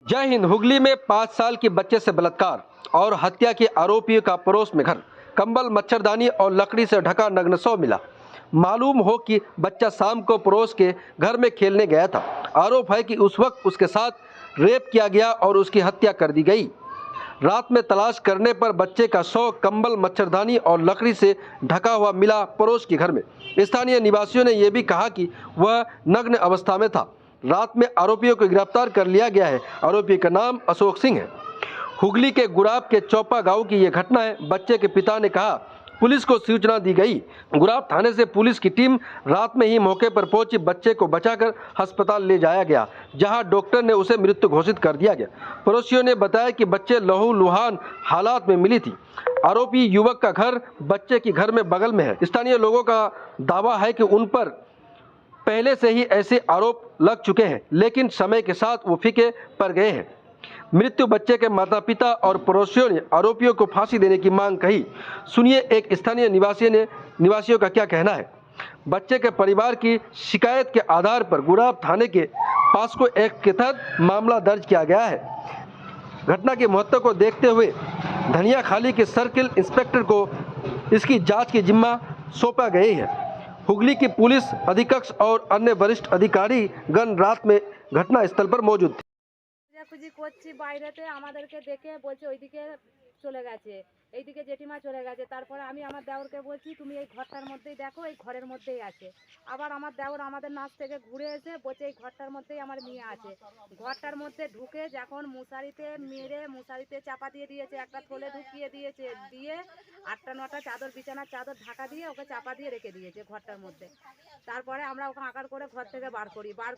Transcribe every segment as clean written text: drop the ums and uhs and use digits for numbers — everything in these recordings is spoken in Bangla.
जय हिंद। हुगली में 5 साल की बच्चे से बलात्कार और हत्या के आरोपियों का पड़ोस में घर, कंबल, मच्छरदानी और लकड़ी से ढका नग्न शव मिला। मालूम हो कि बच्चा शाम को पड़ोस के घर में खेलने गया था। आरोप है कि उस वक्त उसके साथ रेप किया गया और उसकी हत्या कर दी गई। रात में तलाश करने पर बच्चे का शव कंबल, मच्छरदानी और लकड़ी से ढका हुआ मिला पड़ोस के घर में। स्थानीय निवासियों ने यह भी कहा कि वह नग्न अवस्था में था। रात में आरोपियों को गिरफ्तार कर लिया गया है। आरोपी का नाम अशोक सिंह है। हुगली के गुराब के चौपा गांव की यह घटना है। बच्चे के पिता ने कहा पुलिस को सूचना दी गई। गुराब थाने से पुलिस की टीम रात में ही मौके पर पहुंची। बच्चे को बचाकर अस्पताल ले जाया गया, जहां डॉक्टर ने उसे मृत घोषित कर दिया गया। पड़ोसियों ने बताया कि बच्चे लहूलुहान हालात में मिली थी। आरोपी युवक का घर बच्चे के घर में बगल में है। स्थानीय लोगों का दावा है कि उन पर पहले से ही ऐसे आरोप लग चुके हैं, लेकिन समय के साथ वो फीके पड़ गए हैं। मृत्यु बच्चे के माता पिता और पड़ोसियों ने आरोपियों को फांसी देने की मांग कही। सुनिए एक स्थानीय निवासियों का क्या कहना है। बच्चे के परिवार की शिकायत के आधार पर गुराब थाने के पास्को एक्ट के तहत मामला दर्ज किया गया है। घटना के महत्व को देखते हुए धनियाखाली के सर्किल इंस्पेक्टर को इसकी जांच की जिम्मा सौंपा गई है। हुगली की पुलिस अधीक्षक और अन्य वरिष्ठ अधिकारी गण रात में घटनास्थल पर मौजूद थे। খুঁজি করছি বাইরেতে আমাদেরকে দেখে বলছে ওইদিকে চলে গেছে, এইদিকে জেঠিমা চলে গেছে। তারপরে আমি আমার দেওরকে বলছি তুমি এই ঘরটার মধ্যেই দেখো, এই ঘরের মধ্যেই আছে। আবার আমার দেওর আমাদের নাচ থেকে ঘুরে এসে বলছে এই ঘরটার মধ্যেই আমার মেয়ে আছে। ঘরটার মধ্যে ঢুকে যখন মশারিতে মেরে মশারিতে চাপা দিয়ে দিয়েছে, একটা থলে ঢুকিয়ে দিয়েছে, দিয়ে 8টা 9টা চাদর, বিছানার চাদর ঢাকা দিয়ে ওকে চাপা দিয়ে রেখে দিয়েছে ঘরটার মধ্যে। তারপরে আমরা ওকে আঁকার করে ঘর থেকে বার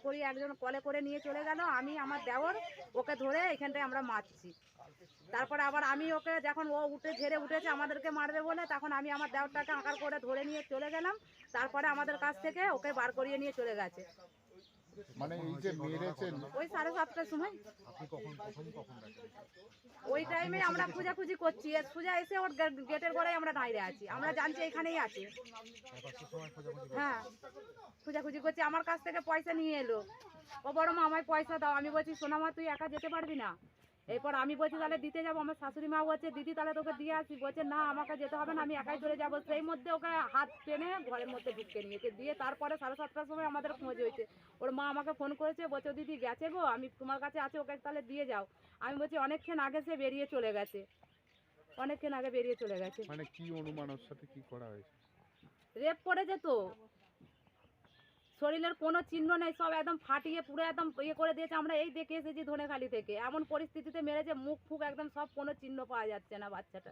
করি একজন কলে করে নিয়ে চলে গেল। আমি আমার দেওর ওকে ধরে এখানটায় আমরা মারছি। তারপরে আবার আমি ওকে যখন ও ঝেড়ে উঠেছে আমাদেরকে মারবে বলে, তখন আমি আমার দেওরটাকে আঁকার করে ধরে নিয়ে চলে গেলাম। তারপরে আমাদের কাছ থেকে ওকে বার করিয়ে নিয়ে চলে গেছে। মানে এই যে মেরেছেন ওই 7:30টার সময়। ওই টাইমে আমরা খুঁজাখুঁজি করছি, খুঁজা এসে ওর গেটের গোড়ায় আমরা দাঁড়িয়ে আছি। আমরা জানছি এখানেই আছে। হ্যাঁ, খুঁজাখুঁজি করছি। আমার কাছ থেকে পয়সা নিয়ে এলো। ও বড় মা আমায় পয়সা দাও। আমি বলছি সোনা মা তুই একা যেতে পারবি না। এরপর আমি বলছি তাহলে দিতে যাবো। আমার শাশুড়ি মা বলছে দিদি তাহলে তোকে দিয়ে আসি। বলছে না আমাকে যেতে হবে না, আমি একাই চলে যাবো। সেই মধ্যে ওকে হাত টেনে ঘরের মধ্যে ঢুকিয়ে নিয়েছে। দিয়ে তারপরে 7:30টার সময় আমাদের খোঁজ হয়েছে। ওর মা আমাকে ফোন করেছে, বলছে দিদি গেছে গো, আমি তোমার কাছে আছে, ওকে তাহলে দিয়ে যাও। আমি বলছি অনেকক্ষণ আগে সে বেরিয়ে চলে গেছে, অনেকক্ষণ আগে বেরিয়ে চলে গেছে। মানে কি অনুমান ওর সাথে কি করা হয়েছে? রেপ করেছে তো, শরীরের কোনো চিহ্ন নেই, সব একদম ফাটিয়ে পুরো একদম ইয়ে করে দিয়েছে। আমরা এই দেখে এসেছি ধনেখালি থেকে। এমন পরিস্থিতিতে মেরেছে, মুখ ফুক একদম সব, কোনো চিহ্ন পাওয়া যাচ্ছে না বাচ্চাটা।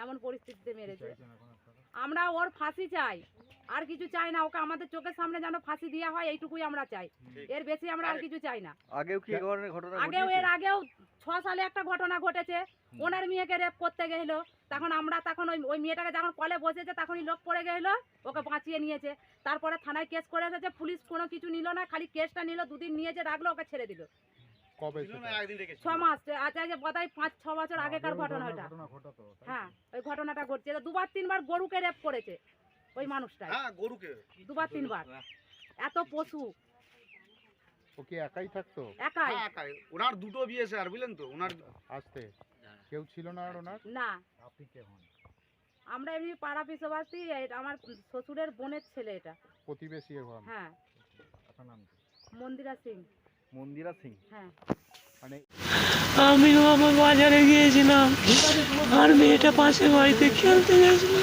এমন পরিস্থিতিতে মেরেছে। আমরা ওর ফাঁসি চাই, আর কিছু চাই না। ওকে আমাদের চোখের সামনে যেন ফাঁসি দেওয়া হয়, এইটুকুই আমরা চাই। এর বেশি আমরা আর কিছু চাই না। আগেও কি ধরনের ঘটনা? এর আগেও 6 সালে একটা ঘটনা ঘটেছে। ওনার মেয়েকে রেপ করতে গেল, তখন ওই মেয়েটাকে যখন কলে বসেছে তখনই লোক পড়ে গেল, ওকে বাঁচিয়ে নিয়েছে। তারপরে থানায় কেস করে এসেছে, পুলিশ কোনো কিছু নিল না, খালি কেসটা নিল, 2 দিন নিয়েছে, রাখলো, ওকে ছেড়ে দিল। কবে? 6 মাস। আচ্ছা যে বোধহয় 5-6 বছর আগেকার ঘটনা ওটা। হ্যাঁ, ওই ঘটনাটা ঘটছে। 2-3 বার গরুকে রেপ করেছে ওই মানুষটা। হ্যাঁ, গরুকে 2-3 বার। এত পশু। ওকে একাই থাকতো? একাই। ওনার দুটো বিয়ে স্যার, বুঝলেন তো। ওনার আসতে কেউ ছিল না আর ওনার? না। আপনি কে হন? আমরা এমনি পাড়া পিছবাসী, আমার শ্বশুরের বোনের ছেলে এটা। প্রতিবেশী হন? হ্যাঁ। আপনার নাম কি? মন্দিরা সিং। মন্দিরা সিং। হ্যাঁ। মানে আমিও আমার বাজারে গিয়েছিলাম, আর মেয়েটা পাশের বাড়িতে খেলতে গেছিল।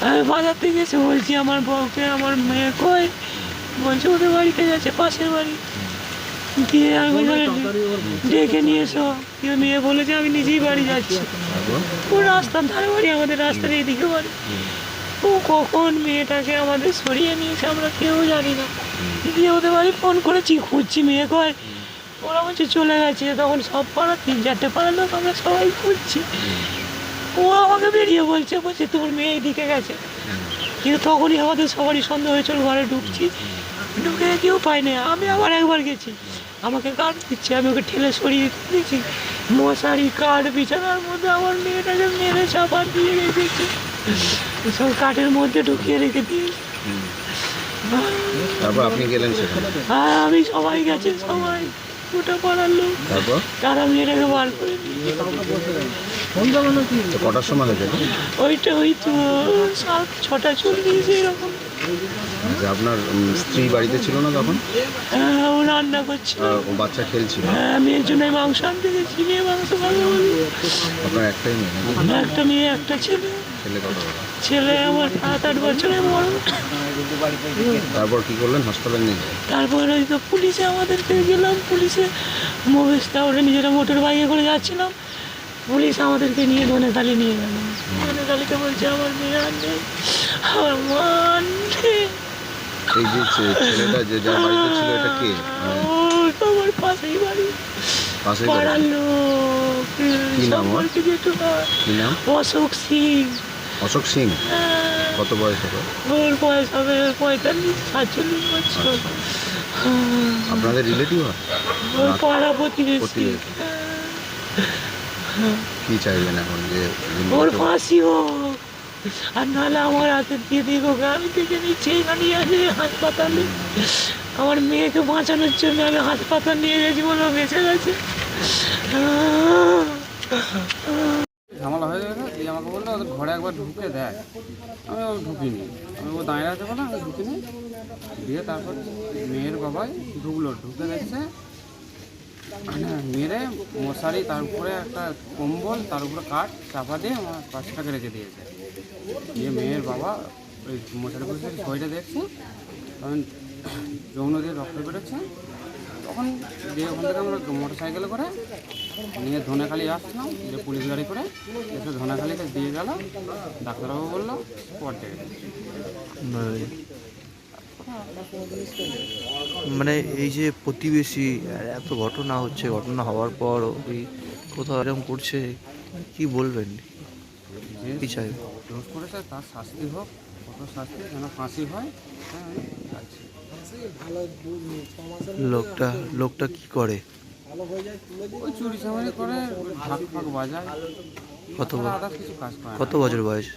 আমি বাজার থেকে এসে বলছি আমার বউকে আমার মেয়ে কই, বলছে ওদের বাড়িতে গেছে, পাশের বাড়ি। দিয়ে আমি ডেকে নিয়ে এসো। মেয়ে বলেছে আমি নিজেই বাড়ি যাচ্ছি। ও রাস্তার ধারে বাড়ি, আমাদের রাস্তার এইদিকে বাড়ি। ও কখন মেয়েটাকে আমাদের সরিয়ে নিয়েছে আমরা কেউ জানি না। দিয়ে ওদের বাড়ি ফোন করেছি, খুঁজছি, মেয়ে কয়, ওরা বলছে চলে গেছে। তখন সব পাড়া 3-4টে পাড়ার লোক আমরা সবাই খুঁজছি। ও আমাকে বেরিয়ে বলছে তোর মেয়ে এইদিকে গেছে। কিন্তু তখনই আমাদের সবারই সন্দেহ হয়েছিল। ঘরে ঢুকছি, ঢুকে কেউ পাইনি। আমি আবার একবার গেছি, আমাকে কাঠ দিচ্ছে, আমি ওকে ঠেলে সরিয়ে দিয়েছি। মশারি, কাঠ, বিছানার মধ্যে আমার মেয়েটাকে মেরে চাপা দিয়ে রেখেছি, সব কাঠের মধ্যে ঢুকিয়ে রেখে দিয়েছি। তারপর আপনি গেলেন সেখানে? হ্যাঁ, আমি সবাই গেছি, সবাই। গোটা পাড়ার লোক। তারপর তারা মেয়েটাকে বার করে দিয়েছে। তো কটার সময় হয়েছে এটা? ওইটা ওই তো 6:40 এরকম। যে আপনার স্ত্রী বাড়িতে ছিল না তখন? হ্যাঁ, ও রান্না করছিল। ও বাচ্চা খেলছিল? হ্যাঁ, মেয়ের জন্য মাংস আনতে গেছি, মেয়ে মাংস ভালো বলি। আপনার একটাই মেয়ে নাকি? একটা মেয়ে একটা ছেলে। ছেলে কত বড়? ছেলে আমার 7-8 বছরের বড়। তারপর কি করলেন? হাসপাতালে নিয়ে যাবেন? তারপর ওই তো পুলিশে আমাদেরকে গেলাম, পুলিশে মোবেশটা ওরা নিজেরা মোটর বাইকে করে যাচ্ছিলাম, পুলিশ আমাদেরকে নিয়ে ধনেখালি নিয়ে গেল। ধনেখালিতে বলছে আমার মেয়ে আর নেই, আমার মা আর নেই। এই যে ছেলেটা যে যার বাড়িতে ছিল এটা কে? ও তো আমার পাশেই বাড়ি, পাশেই পাড়ার বাড়ি? লোক। কি নাম ওর? সম্পর্কে যেটু হয় কি নাম? অশোক সিং। অশোক সিং? কত বয়স হবে? ওর বয়স হবে 45-47 বছর। আপনাদের রিলেটিভ হয়? ওর পাড়া প্রতিবেশী। প্রতিবেশী। কি চাইবেন এখন? যে ওর ফাঁসি হোক, আর নাহলে আমার হাতে দিয়ে দিক ওকে। আমি দেখে নিচ্ছি এখানে আছে হাসপাতালে। আমার মেয়েকে বাঁচানোর জন্য আমি হাসপাতাল নিয়ে গেছি বলে ও বেঁচে গেছে। ঝামেলা হয়ে গেছে, দিয়ে আমাকে বললো ওদের ঘরে একবার ঢুকে দেয়। আমি ঢুকিনি, ও দাঁড়িয়ে আছে বলে আমি ঢুকিনি। দিয়ে তারপর মেয়ের বাবাই ঢুকলো, ঢুকে দেখছে মেরে মশারি, তার উপরে একটা কম্বল, তার উপরে কাঠ চাপা দিয়ে আমার পাশটাকে রেখে দিয়েছে। দিয়ে মেয়ের বাবা ওই মশারি পুষে ছয়টা দেখছে, তখন যৌন দিয়ে রক্ত বেরোচ্ছে। তখন দিয়ে ওখান থেকে আমরা মোটর সাইকেলে করে নিয়ে ধনেখালি আসলাম, যে পুলিশ গাড়ি করে এসে ধনেখালিতে দিয়ে গেল। ডাক্তারবাবু বললো স্পট ডেট। মানে এই যে প্রতিবেশী এত ঘটনা হচ্ছে, ঘটনা হওয়ার পর ওই কোথাও এরকম করছে, কি বলবেন? কি চাই? দোষ করেছে তার শাস্তি হোক, কত শাস্তি যেন ফাঁসি হয়। হ্যাঁ, চাইছি। লোকটা কি করে? ওই চুরি চামারি করে, ঢাক ফাঁক বাজায়। আদার্স কিছু কাজ করে না। কত বছর বয়স?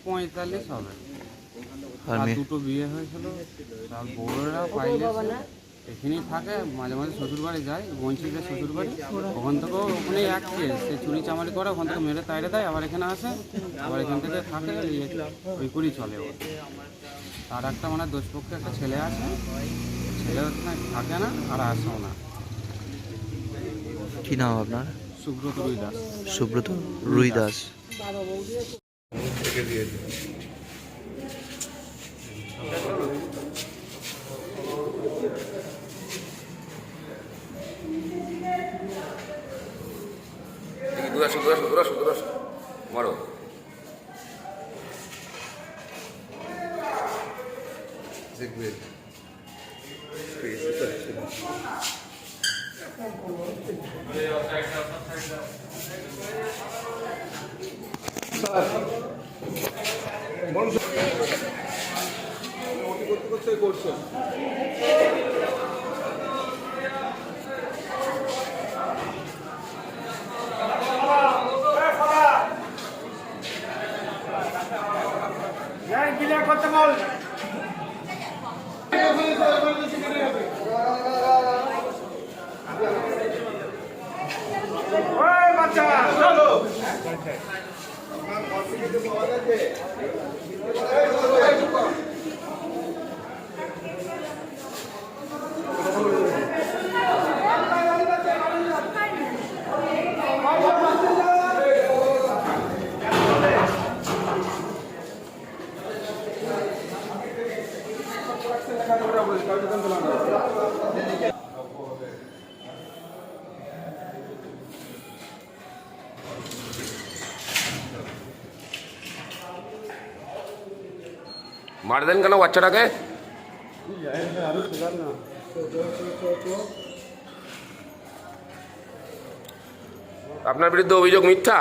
45 হবে। আর আর মেয়ে? দুটো বিয়ে হয়েছিল। তার বউরা পাইলে এখানেই থাকে, মাঝে মাঝে শ্বশুর বাড়ি যায়, বঞ্চিতের শ্বশুর বাড়ি। ওখান থেকেও ওখানেই এক কেস, সে চুরি চামারি করে, ওখান থেকে মেরে তাইড়ে দেয়, আবার এখানে আসে, আবার এখান থেকে থাকে, ওই করেই চলে ওর। তার একটা মানে দোষপক্ষে একটা ছেলে আছে, ছেলে থাকে না আর আসেও না। কি নাম আপনার? সুব্রত রুই দাস। সুব্রত রুই দাস। মারো। মার দেন কেন বাচ্চাটাকে? আপনার বিরুদ্ধে অভিযোগ মিথ্যা?